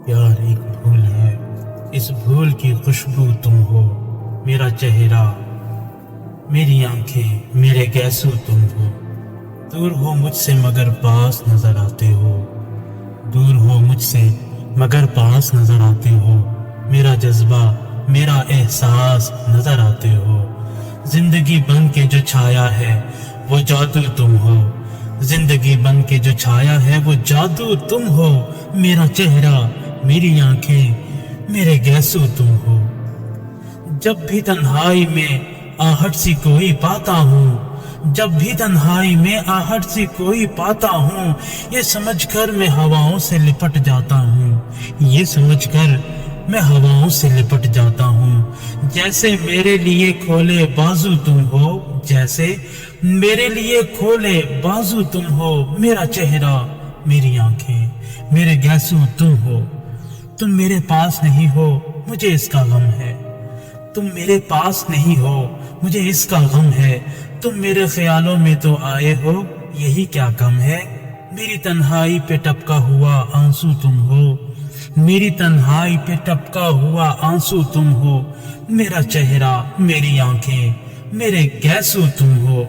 प्यार एक भूल है, इस भूल की खुशबू तुम हो। मेरा चेहरा, मेरी आंखें, मेरे गैसू तुम हो। दूर हो मुझसे मगर पास नजर आते हो। दूर हो मुझसे मगर पास नजर आते हो। मेरा जज्बा, मेरा एहसास नजर आते हो। जिंदगी बन के जो छाया है वो जादू तुम हो। जिंदगी बन के जो छाया है वो जादू तुम हो। मेरा चेहरा, मेरी आंखें, मेरे गैसू तुम हो। जब भी तन्हाई में आहट सी कोई पाता हूँ, जब भी तन्हाई में आहट सी कोई पाता हूँ, ये समझकर मैं हवाओं से लिपट जाता हूँ। ये समझकर मैं हवाओं से लिपट जाता हूँ। जैसे मेरे लिए खोले बाजू तुम हो, जैसे मेरे लिए खोले बाजू तुम हो। मेरा चेहरा, मेरी आंखें, मेरे गैसू तुम हो। तुम मेरे पास नहीं हो, मुझे इसका गम है। तुम मेरे पास नहीं हो, मुझे इसका गम है। तुम मेरे ख्यालों में तो आए हो, यही क्या गम है। मेरी तन्हाई पे टपका हुआ आंसू तुम हो। मेरी तन्हाई पे टपका हुआ आंसू तुम हो। मेरा चेहरा, मेरी आंखें, मेरे गैसू तुम हो।